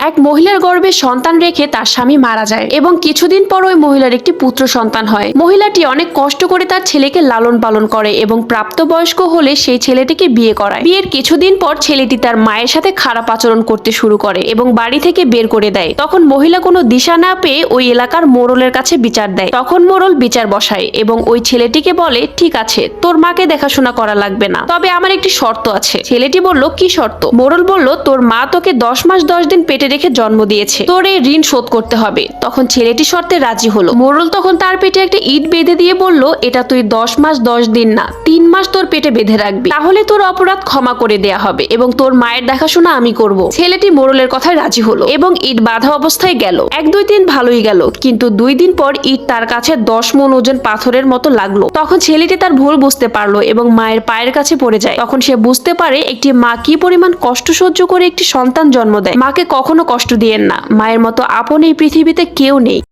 এক মহিলার গর্ভে সন্তান রেখে তার স্বামী মারা যায় এবং কিছুদিন পর ওই মহিলার একটি পুত্র সন্তান হয়। মহিলাটি অনেক কষ্ট করে তার ছেলেকে লালন পালন করে এবং প্রাপ্তবয়স্ক হলে সেই ছেলেটিকে বিয়ে করায়। বিয়ের কিছুদিন পর ছেলেটি তার মায়ের সাথে খারাপ আচরণ করতে শুরু করে এবং বাড়ি থেকে বের করে দেয়। তখন মহিলা কোনো দিশা না পেয়ে ওই এলাকার মোড়লের কাছে বিচার দেয়। তখন মোড়ল বিচার বসায় এবং ওই ছেলেটিকে বলে, ঠিক আছে, তোর মাকে দেখাশোনা করা লাগবে না, তবে আমার একটি শর্ত আছে। ছেলেটি বলল, কি শর্ত? মোড়ল বলল, তোর মা তোকে 10 মাস 10 দিন পেটে রেখে জন্ম দিয়েছে, তোর এই ঋণ শোধ করতে হবে। তখন ছেলেটি শর্তে রাজি হলো। মোড়ল তখন তার পেটে একটা ইট বেঁধে দিয়ে বলল, এটা তুই 10 মাস 10 দিন না, 3 মাস তোর পেটে বেঁধে রাখবি, তাহলে তোর অপরাধ ক্ষমা করে দেয়া হবে এবং তোর মায়ের দেখাশোনা আমি করব। ছেলেটি মোড়লের কথায় রাজি হলো এবং ইট বাঁধা অবস্থায় গেল। 1-2 দিন ভালোই গেল, কিন্তু 2 দিন পর ইট তার কাছে 10 মণ ওজন পাথরের মতো লাগলো। তখন ছেলেটি তার ভুল বুঝতে পারলো এবং মায়ের পায়ের কাছে পড়ে যায়। তখন সে বুঝতে পারে একটি মা কি পরিমাণ কষ্ট সহ্য করে একটি সন্তান জন্ম দেয়। মাকে কখনো কষ্ট দিয়েন না, মায়ের মতো আপন এই পৃথিবীতে কেউ নেই।